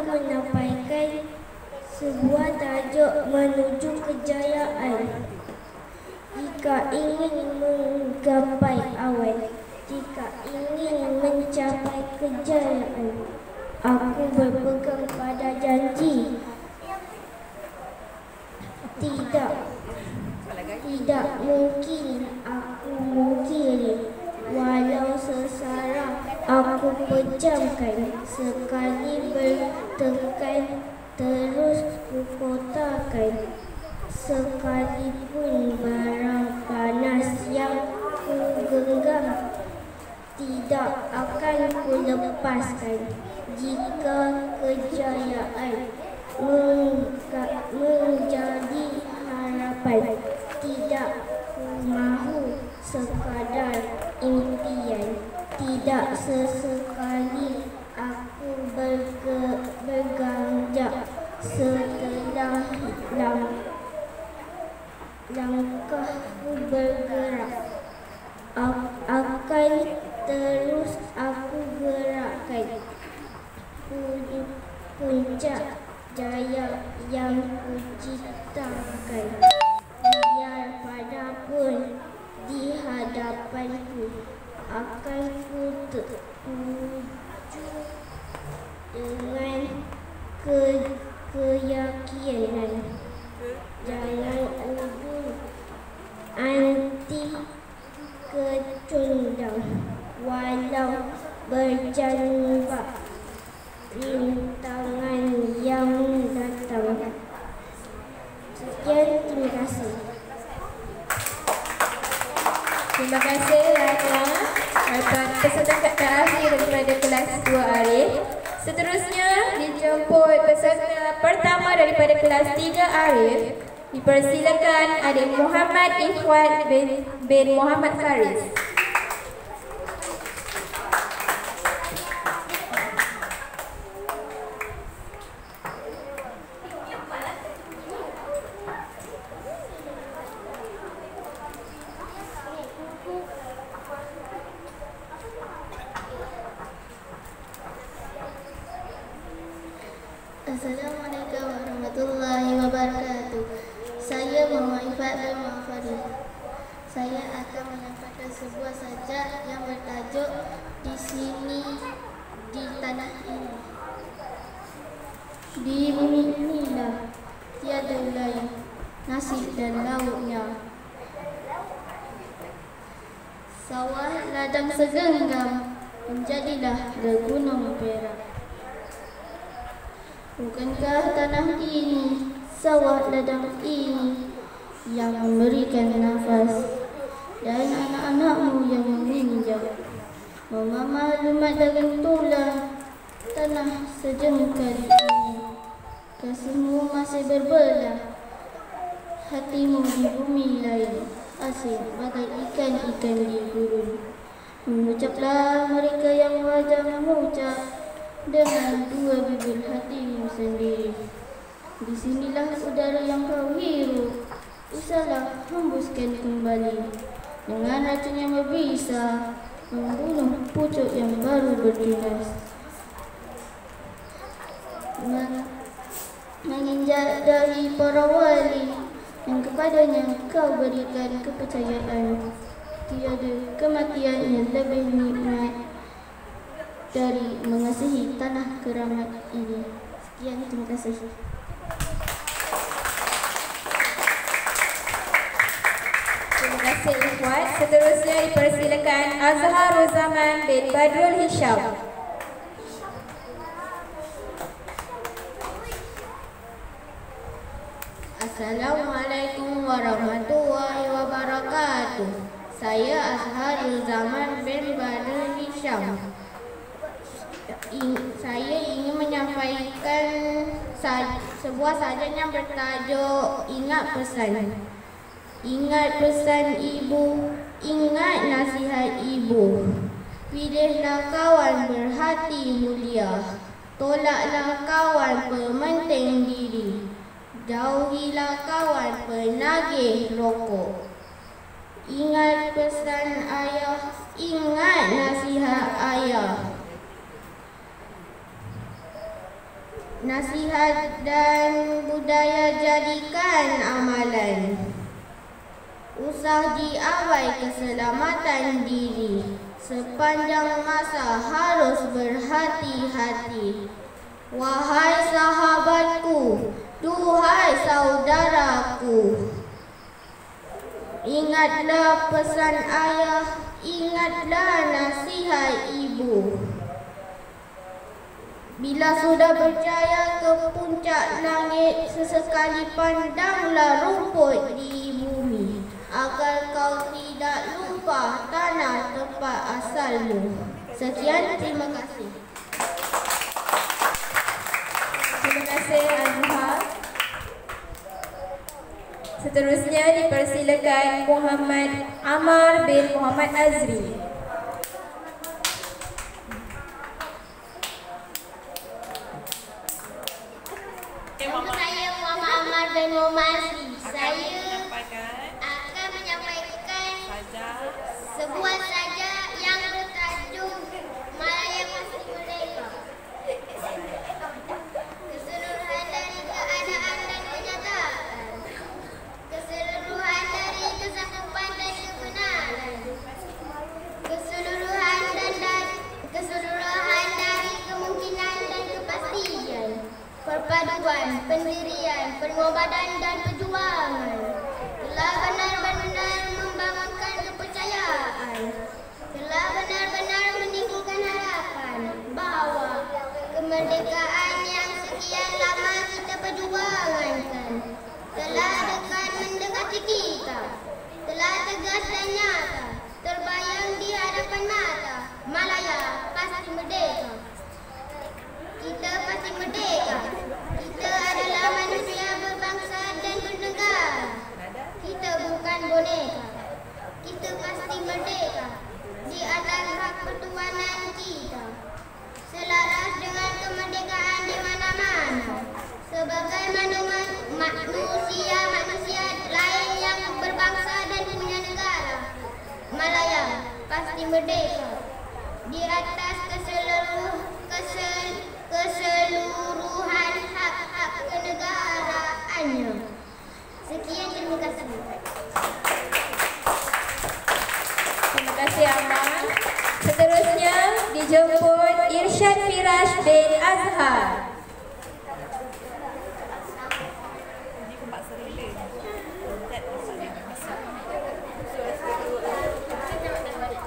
menyampaikan sebuah tajuk menuju kejayaan. Jika ingin menggapai awan, jika ingin mencapai kejayaan, aku berpegang pada janji. Tidak mungkin aku mungkiri, walau sesara aku pejamkan, sekali bertekan terus kukotakan, sekalipun barang panas yang ku genggam tidak akan ku lepaskan. Jika kejayaan menjadi harapan, tidak ku mahu sekadar impian. Tidak sesekali aku berganjak setelah langkahku bergerak. Akan terus aku gerakkan puncak jaya yang ku ciptakan. Biar padapun di hadapanku akan ku tertuju dengan keyakinan. Jangan ubur anti kecundang, walau berjambak rintangan yang datang. Sekian, terima kasih. Terima kasih Rana atas peserta terakhir daripada kelas 2 Arif. Seterusnya dijemput peserta pertama daripada kelas 3 Arif. Dipersilakan adik Muhammad Ikhwan bin Muhammad Faris. Assalamualaikum warahmatullahi wabarakatuh. Saya Muhammad Ifat bin Muhammad Faris. Saya akan menyampaikan sebuah sajak yang bertajuk Di Sini di Tanah Ini. Di bumi inilah tiada lain nasi dan lauknya. Sawah ladang segenggam menjadilah gunung perak. Bukankah tanah ini, sawah ladang ini yang memberikan nafas, dan anak-anakmu yang meminjam, memamah lumat daging tulang tanah sejengkal ini. Kasihmu masih berbelah, hatimu di bumi lain, asing bagai ikan-ikan di gurun. Mengucaplah mereka yang wajah mengucap dengan dua bibir hatimu sendiri. Di sinilah udara yang kau hirup, usahlah hembuskan kembali. Dengan racun yang berbisa, membunuh pucuk yang baru bertunas. Menginjak dahi para wali yang kepadanya kau berikan kepercayaan. Tiada kematian yang lebih nikmat dari mengasihi tanah keramat ini. Sekian, terima kasih. Terima kasih Ikhwan. Seterusnya dipersilakan Azharul Zaman bin Badrul Hisham. Assalamualaikum warahmatullahi wabarakatuh. Saya Azharul Zaman bin Badrul Hisham. Saya ingin menyampaikan sebuah sajak yang bertajuk Ingat Pesan. Ingat pesan ibu, ingat nasihat ibu. Pilihlah kawan berhati mulia, tolaklah kawan pementing diri, jauhilah kawan penagih rokok. Ingat pesan ayah, ingat nasihat ayah. nasihat dan budaya jadikan amalan. Usah diabai keselamatan diri. Sepanjang masa harus berhati-hati. Wahai sahabatku, duhai saudaraku, ingatlah pesan ayah, ingatlah nasihat ibu. Bila sudah berjaya ke puncak langit, sesekali pandanglah rumput di bumi, agar kau tidak lupa tanah tempat asalmu. Sekian, terima kasih. Terima kasih Azhar. Seterusnya dipersilakan Muhammad Amar bin Muhammad Azri. Saya Muhammad Amar bin Muhammad Azri. Saya akan menyampaikan sebuah saja yang bertajuk Malaya Pasti Merdeka. Keseluruhan dari keadaan dan kenyataan, keseluruhan dari kesanggupan dan kebenaran, keseluruhan dari kemungkinan dan kepastian, perpaduan, pendirian, pengobatan dan perjuangan telah benar-benar membangunkan kepercayaan, telah benar-benar menimbulkan harapan bahawa kemerdekaan yang sekian lama kita perjuangkan telah dekat mendekati kita, telah tegas dan nyata terbayang di hadapan mata. Malaya pasti merdeka. Kita pasti merdeka. Kita adalah manusia berbangsa dan bernegara. Kita bukan boneka. Kita pasti merdeka di atas hak pertuanan kita, selaras dengan kemerdekaan di mana-mana. Sebagaimana manusia lain yang berbangsa dan punya negara, Malaya pasti merdeka di atas keseluruhan hak-hak kenegaraannya. Sekian, terima kasih. Terima kasih Amar. Seterusnya dijemput Irsyad Firash bin Azhar.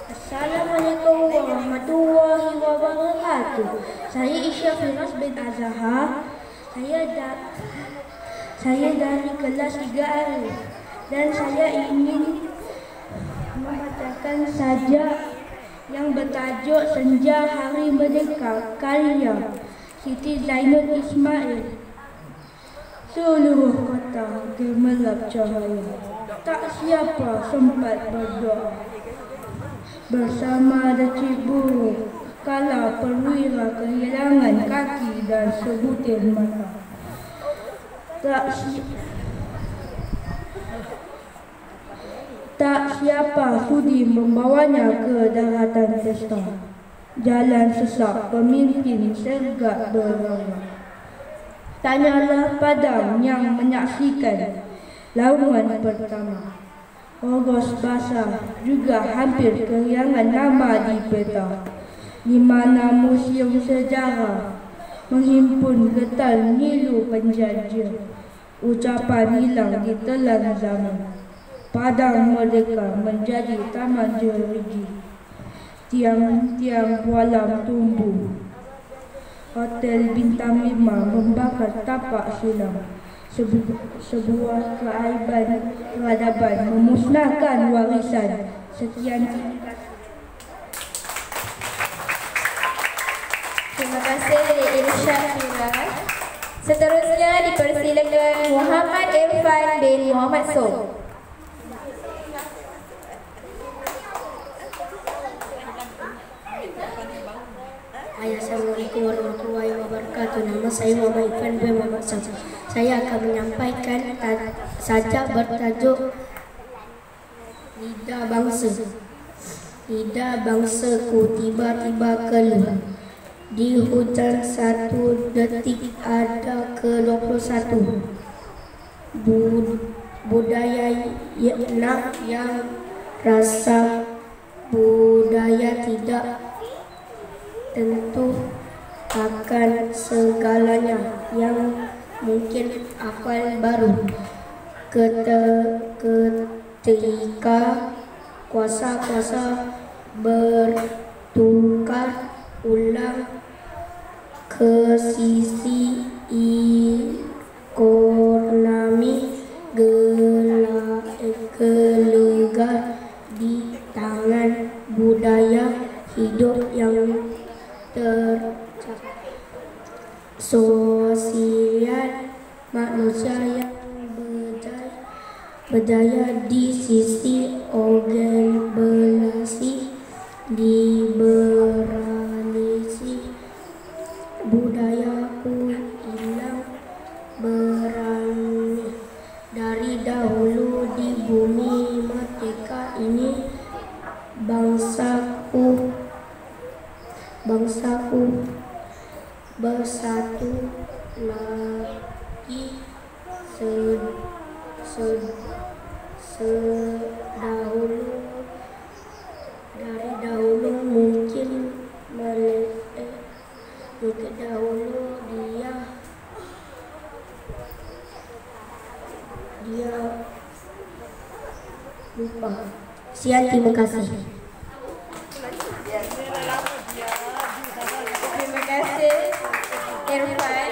Assalamualaikum warahmatullahi wabarakatuh. Saya Irsyad Firash bin Azhar. Saya dari kelas 3A dan saya ingin membacakan sajak yang bertajuk Senja Hari Merdeka karya Siti Zainul Ismail. Seluruh kota gemerlap cahaya, tak siapa sempat berdoa. Bersama decik burung, kala perwira kehilangan kaki dan sebutir mata. Tak siapa sudi membawanya ke daratan pesta. Jalan sesak pemimpin sergap berlari. Tanyalah padang yang menyaksikan laungan pertama. Rogos basah juga hampir kehilangan nama di peta, di mana museum sejarah menghimpun getar Nilu penjajah. Ucapan hilang di telan zaman. Padang Merdeka menjadi taman jeriji. Tiang-tiang bualam tumbuh. Hotel bintang 5 membakar tapak silam. Sebuah keaiban peradaban memusnahkan warisan. Sekian, terima kasih. Terima kasih Irsyad Firash. Seterusnya dipersilakan Muhammad Irfan bin Muhammad Sob. Assalamualaikum warahmatullahi wabarakatuh. Nama saya Muhammad Irfan bin Muhammad Sob. Saya akan menyampaikan sajak bertajuk Lidah Bangsa. Lidah bangsaku tiba-tiba keluh. Di hujan 1 detik ada ke-21. Budaya yang rasa budaya tidak tentu akan segalanya yang mungkin akal baru ketika kuasa-kuasa bertukar ulang ke sisi ekonomi gelegar di tangan budaya hidup yang sosial manusia yang berjaya di sisi organisasi liberalisasi budayaku hilang berani dari dahulu di bumi merdeka ini bangsaku bersatu lagi dari dahulu mungkin dahulu dia lupa. Sekian, terima kasih. Terima kasih Irfan.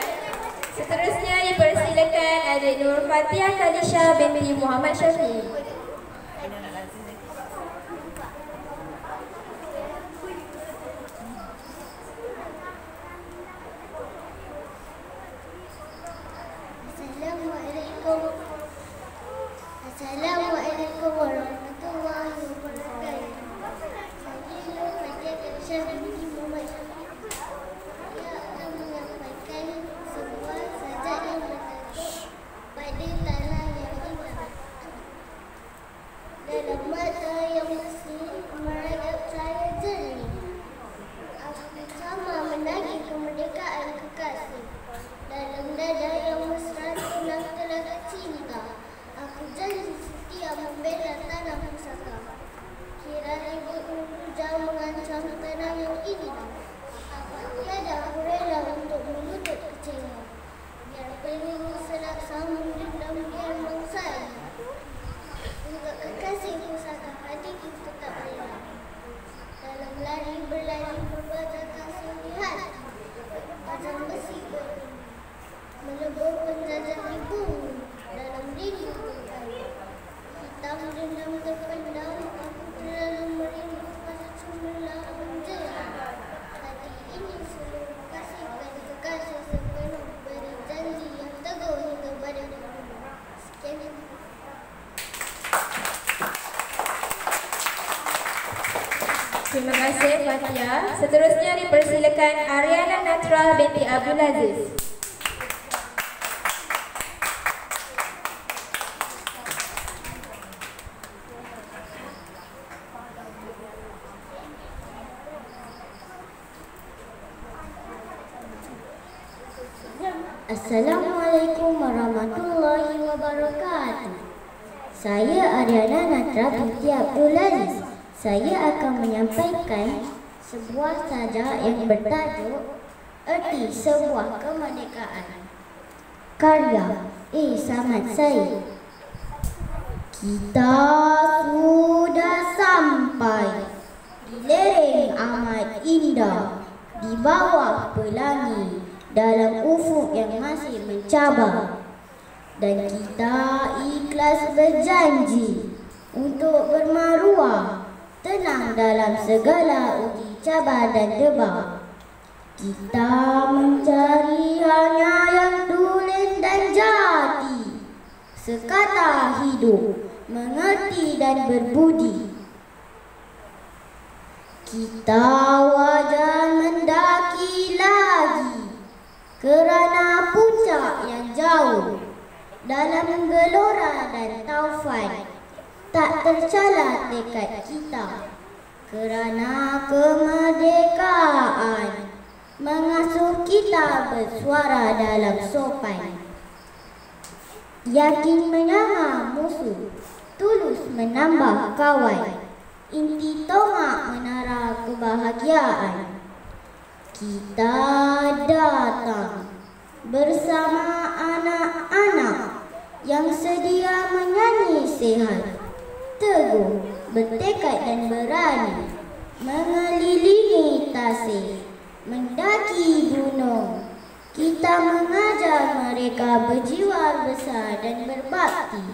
Seterusnya dipersilakan Adik Nur Fatia Khalisha binti Muhammad Syafiq. Assalamualaikum warahmatullahi wabarakatuh. Saya Nur Fatia Khalisha binti Muhammad Syafiq. Saya akan menyampaikan sebuah sajak yang menarik pada tanah yang indah. Dalam mata yang bersih meradap saya jernih. Aku sama menagih kemerdekaan kekasih. Dalam dada yang mesra tenang telaga cinta. Aku janji setia membela tanah pusaka. Kira ribut menghujam mengancam tanah yang indah. Tiada aku rela untuk menutup kecewa. Biar peluru selaksa mendendam biar mengsai. Untuk kekasih pusaka hatiku tetap rela. Dalam lari berlari berbata kasih di hati. Pasang besi berlari melebur penjajah di bumi. Dalam diri hitam dendam terpendam. Aku terlalu merindu pada cemerlang menjadi. Hati ini seluruh kasihkan kekasih sepenuh. Beri janji yang teguh hingga pada dunia. Sekian. Terima kasih Fatia. Seterusnya dipersilakan Ariana Natra binti Abdul Aziz. Assalamualaikum warahmatullahi wabarakatuh. Saya Ariana Natra binti Abdul Aziz. Saya akan menyampaikan sebuah sajak yang bertajuk Erti Sebuah Kemerdekaan. Karya Samad Said. Kita sudah sampai di lereng amat indah, di bawah pelangi, dalam ufuk yang masih mencabar. Dan kita ikhlas berjanji untuk bermaruah, tenang dalam segala uji cabar dan debar. Kita mencari hanya yang tulen dan jati, sekata hidup, mengerti dan berbudi. Kita wajar mendaki lagi kerana puncak yang jauh. Dalam gelora dan taufan tak tercela tekad kita, kerana kemerdekaan kita bersuara dalam sopan. Yakin menyanga musuh, tulus menambah kawan. Inti tongak menara kebahagiaan. Kita datang bersama anak-anak yang sedia menyanyi sehat, teguh, bertekad dan berani, mengelilingi tasik, mendaki gunung. Kita mengajar mereka berjiwa besar dan berbakti.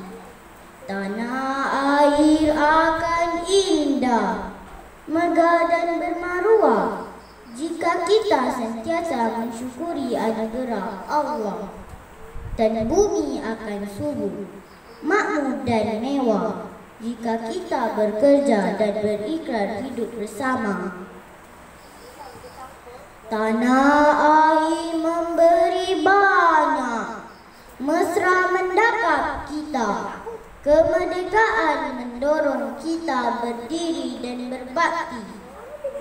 Tanah air akan indah, megah dan bermaruah jika kita sentiasa mensyukuri anugerah Allah. Dan bumi akan subur, makmur dan mewah jika kita bekerja dan berikrar hidup bersama. Tanah air memberi banyak, mesra mendakap kita. Kemerdekaan mendorong kita berdiri dan berbakti.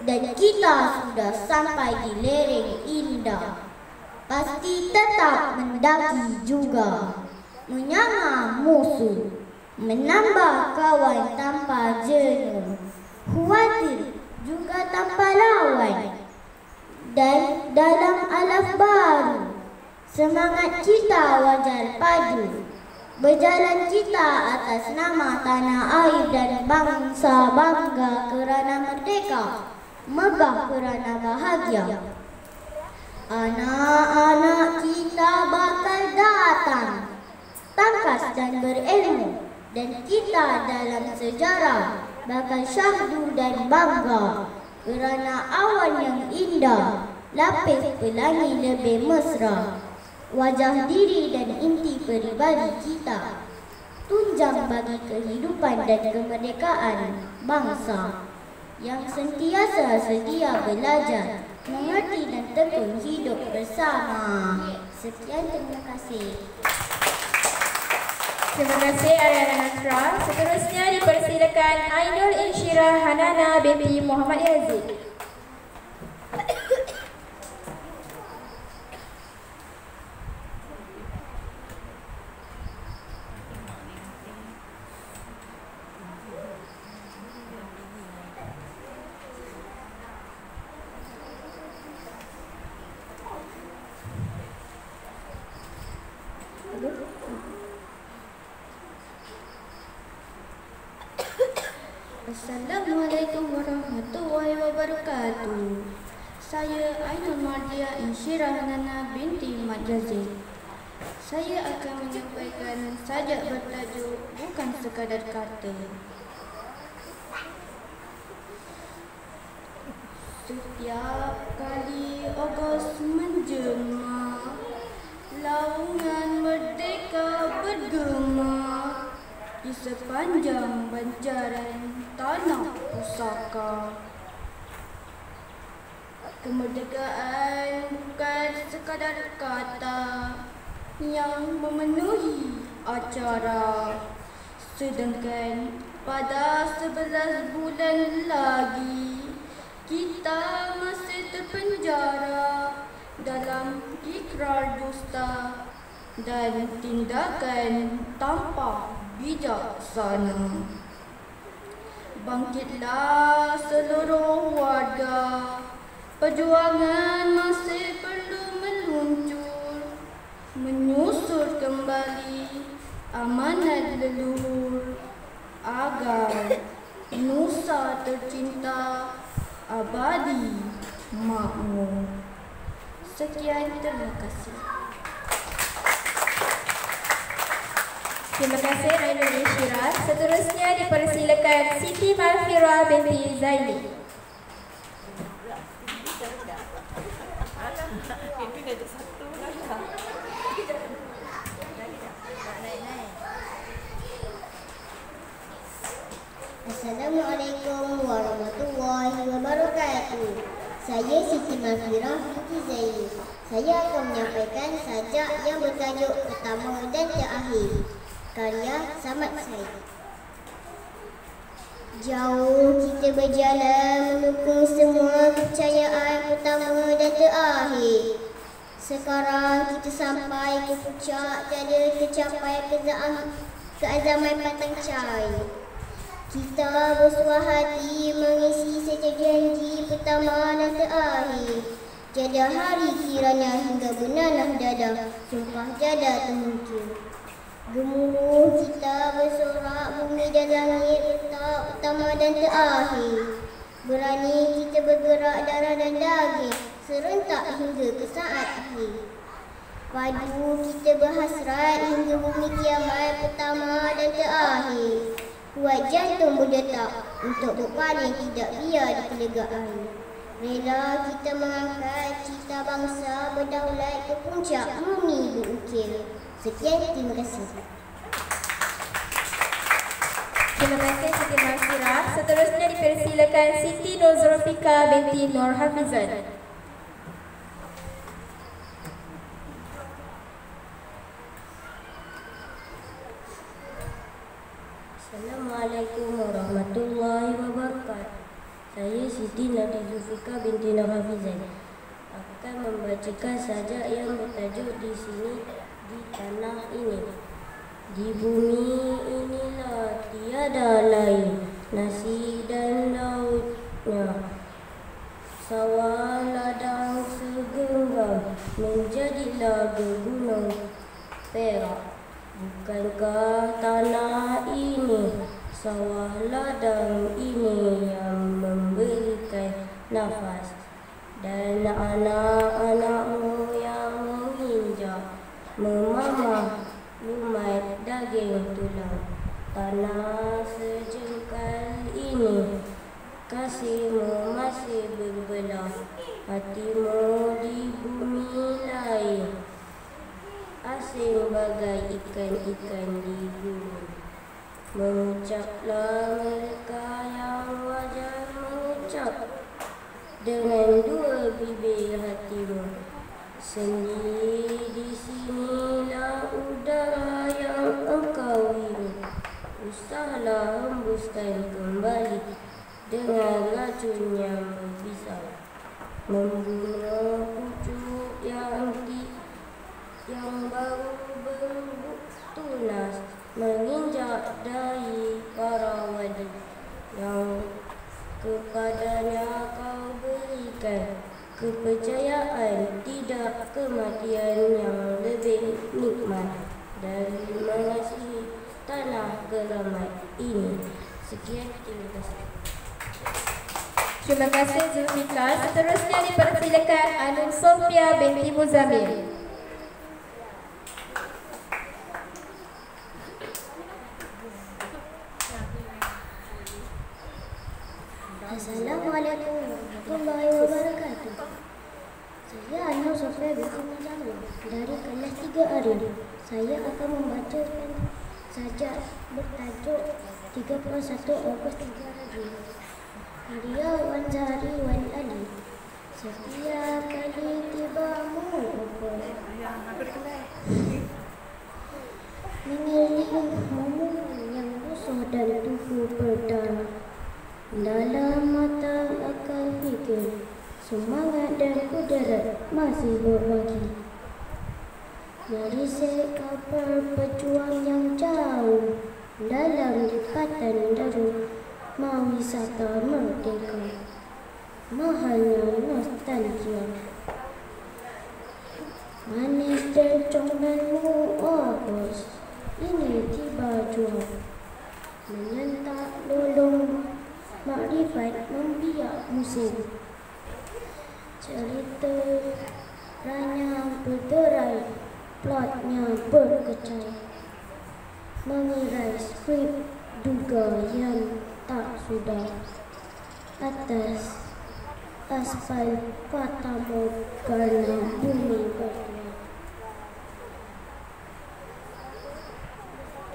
Dan kita sudah sampai di lereng indah. Pasti tetap mendaki juga, menyanga musuh, menambah kawan tanpa jenuh, khawatir juga tanpa lawan. Dan dalam alaf baru, semangat kita wajar padu. Berjalan kita atas nama tanah air dan bangsa, bangga kerana merdeka, megah kerana bahagia. Anak-anak kita bakal datang, tangkas dan berilmu, dan kita dalam sejarah bakal syahdu dan bangga. Kerana awan yang indah, lapis pelangi lebih mesra, wajah diri dan inti peribadi kita, tunjang bagi kehidupan dan kemerdekaan bangsa yang sentiasa sedia belajar, mengerti dan tekun hidup bersama. Sekian, terima kasih. Terima kasih Ariana Nasra. Seterusnya dipersilakan Ainul Insyirah Hanana binti Muhammad Yazid. Assalamualaikum warahmatullahi wabarakatuh. Saya Ainul Insyirah Hanana binti Muhammad Yazid. Saya akan menyampaikan sajak bertajuk Bukan Sekadar Kata. Setiap kali Ogos menjema, laungan merdeka bergema di sepanjang banjaran tanah pusaka. Kemerdekaan bukan sekadar kata yang memenuhi acara, sedangkan pada 11 bulan lagi kita masih terpenjara dalam ikrar dusta dan tindakan tanpa bijaksana. Bangkitlah seluruh warga, perjuangan masih perlu meluncur, menyusur kembali amanat leluhur agar nusa tercinta abadi makmur. Sekian, terima kasih. Terima kasih Ainul Insyirah. Seterusnya dipersilakan Siti Malfira binti Zaini. Assalamualaikum warahmatullahi wabarakatuh. Saya Siti Malfira binti Zaini. Saya akan menyampaikan sajak yang bertajuk Pertama dan Terakhir, karya Samad Said. Jauh kita berjalan menukung semua kepercayaan pertama dan terakhir. Sekarang kita sampai ke puncak, tiada tercapai keazaman patang cahaya. Kita bersuah hati mengisi setiap janji pertama dan terakhir. Jadah hari kiranya hingga bernanah dada, sumpah jadah termungkir. Gemuruh kita bersorak, bumi dan langit letak pertama dan terakhir. Berani kita bergerak darah dan daging, serentak hingga ke saat akhir. Padu kita berhasrat hingga bumi kiamat pertama dan terakhir. Kuat jantung berdetak untuk berpaling tidak biar dikelegaan. Rela kita mengangkat cita bangsa berdaulat ke puncak bumi berukir. Sekian, terima kasih. Terima kasih Siti Masyirah. Seterusnya dipersilakan Siti Nur Zulfika binti Nur Hafizan. Assalamualaikum warahmatullahi wabarakatuh. Saya Siti Nur Zulfika binti Nur Hafizan akan membacakan sajak yang bertajuk Di Sini di Tanah Ini. Di bumi inilah tiada lain nasi dan lautnya, sawah ladang segenggam menjadilah gunung perak. Bukankah tanah ini, sawah ladang ini yang memberikan nafas, dan anak-anakmu yang menginjak memamah lumat daging tulang. Tanah sejengkal ini, kasihmu masih berbelah, hatimu di bumi lain, asing bagai ikan-ikan di bumi. Mengucaplah mereka yang wajar mengucap dengan dua bibir hatimu. Sendiri di sinilah udara yang engkau hirup. Usahlah hembuskan kembali dengan racun yang berbisa, membunuh pucuk yang baru bertunas, menginjak dahi para wali yang kepadanya kau berikan kepercayaan, tidak kematian yang lebih nikmat dari mengasihi tanah keramat ini. Sekian, terima kasih. Terima kasih Zulfika. Seterusnya dipersilakan Anu Sofia binti Muzamil. Assalamualaikum warahmatullahi wabarakatuh. Saya Anu Sofia binti Muzamil dari kelas 3 Arin. Saya akan membacakan sajak bertajuk 31 Ogos 3 Hari. Karya Wan Zahari Wan Ali. Setiap kali tibamu mengelilingimu yang musuh dan tubuh berdarah, dalam mata akal fikir, semangat dan kudarat masih berbagi. Merisik kapal pejuang yang jauh dalam lipatan deru, mau wisata merdeka, mahalnya nostalgia. Manis dan combelanmu Ogos, ini tiba jua, menyentak lulung makrifat membiak musim. Cerita ranya berderai, plotnya berkecai, mengirai skrip duga yang tak sudah. Atas aspal patamu karena bumi bergerak.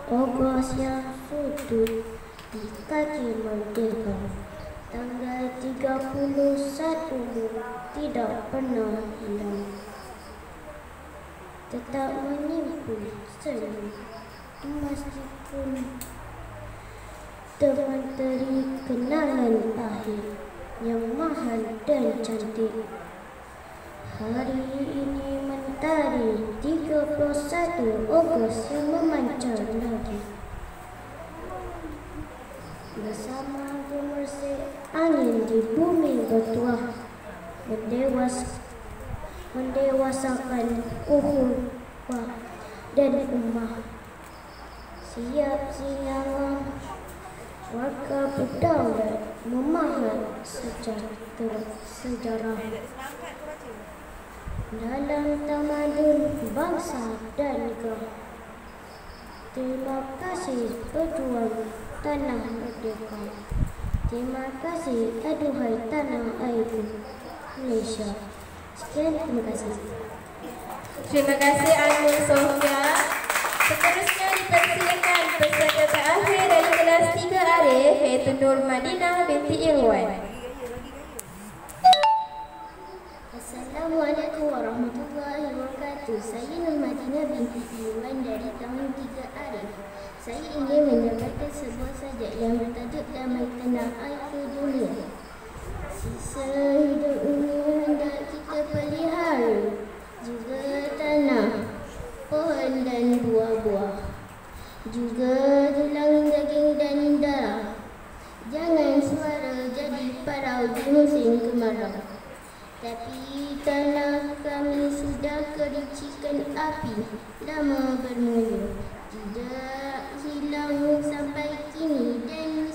Ogos yang sudut di kaki merdeka, tanggal 31 tidak pernah hilang, tetap menimbul senyum meskipun termenteri kenangan akhir yang mahal dan cantik. Hari ini matahari 31 Ogos yang memancar lagi. Bersama gemersik angin di bumi bertuah, mendewasakan ukhuwah dan ummah. Siap siang warga berdaulat memahat sejarah dalam tamadun bangsa dan negara. Terima kasih pejuang tanah merdeka. Terima kasih aduhai tanah airku Malaysia. Sekian, terima kasih. Terima kasih Ainul Sofia. Seterusnya dipersilakan peserta terakhir dari kelas 3 Arif, iaitu Nur Madinah binti Irwan. Assalamualaikum warahmatullahi wabarakatuh. Saya Nur Madinah binti Irwan dari tahun 3 Arif. Saya ingin menyampaikan sebuah sajak yang bertajuk Damai Tanah Airku Dunia. Sisa hidup ini hendak kita pelihara, juga tanah, pohon dan buah-buah, juga tulang daging dan darah. Jangan suara jadi parau di musim kemarau. Tapi tanah kami sudah kericikan api lama bermula, tidak hilang sampai kini, dan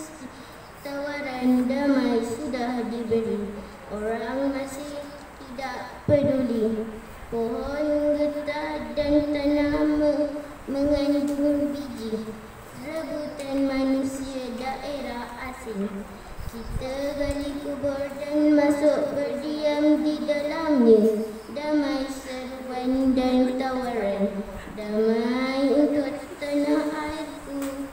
tawaran damai sudah diberi. Orang masih tidak peduli. Pohon getah dan tanah mengandung biji. Rebutan manusia daerah asing. Kita gali kubur dan masuk berdiam di dalamnya. Damai seruan dan tawaran. Damai untuk tanah airku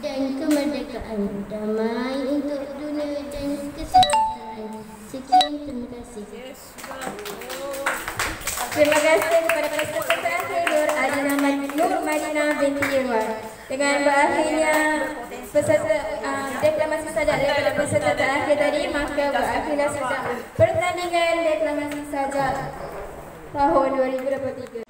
dan kemerdekaan. Damai untuk dunia dan kesejahteraan. Sekian, terima kasih. Terima kasih kepada peserta terakhir Nur Madinah binti Irwan. Dengan berakhirnya peserta deklamasi sajak daripada peserta terakhir tadi, maka berakhirlah sajak pertandingan deklamasi sajak tahun 2023.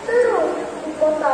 Terus di kota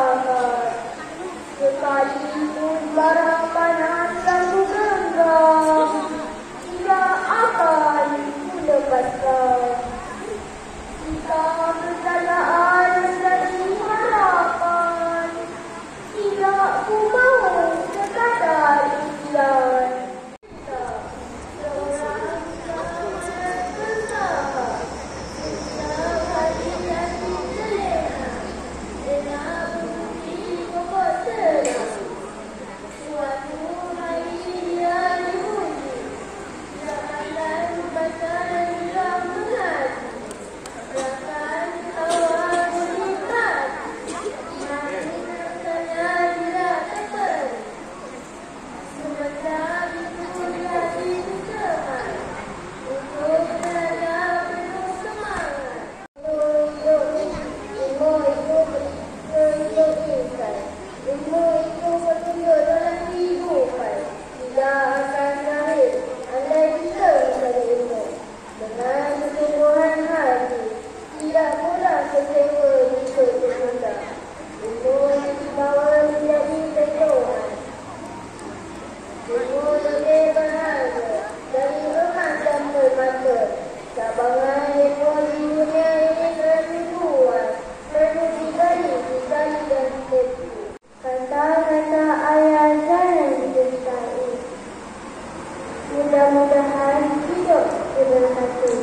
mudah-mudahan hidup bersatu.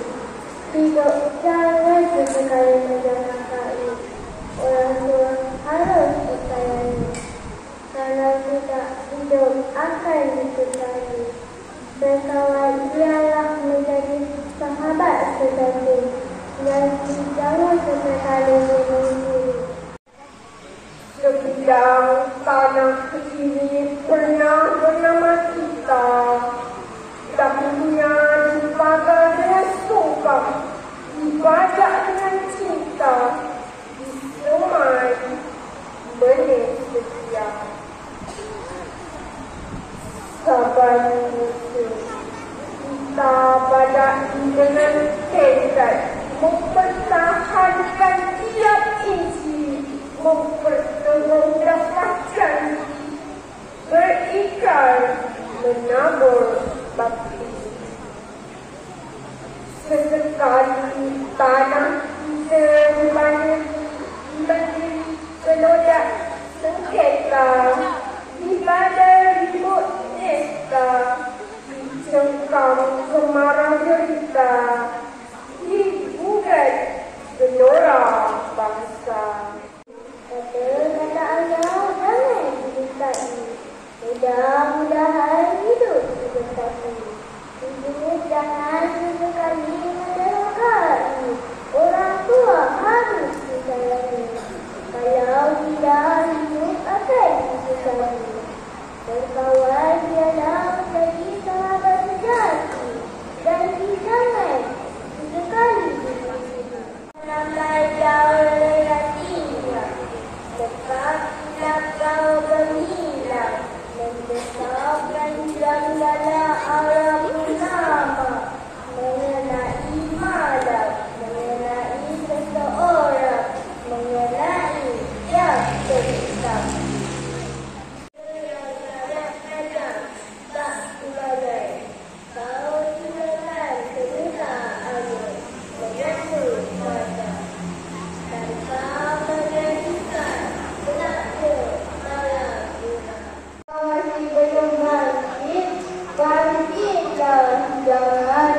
Hidup jangan sesekali menjangkai. Orang tua harus disayangi. Kalau tidak, hidup akan disertai. Berkawan ialah menjadi sahabat sejati. Dan jangan sesekali menunggu. Sebidang tanah ini pernah bernama kita. Dahulunya dipagar dengan suka, dibajak dengan cinta, disemai benih setia. Sabar musuh, kita badai dengan tekad, mempertahankan tiap inci, mendapatkan berikrar, menabur bakti. Sesekali tanah kita dibanding kelodak sengketa, di pada ribut nesta, dicengkam kemarau derita, digugat gelora bangsa. Kata ayah jangan dimintai. Mudah-mudahan hidup bersatu. Ibu jangan sesekali mendengkai. Orang tua harus disayangi. Kalau tidak, hidup akan disesali. Berkawan ialah menjadi sahabat sejati. Dan jangan sesekali dimusuhi. Sampai jauh lewatinya. Dekatlah kau berhilang. Mendesakkan janggala Arab ulama. Mengenai malam. Mengenai seseorang. Mengenai yang terhisap. Tak sebagai kau tinggalkan cerita air. Menyentuh mata. Tanpa menjadikan belakang malam guna. Masih belum bangkit, bangkitlah jangan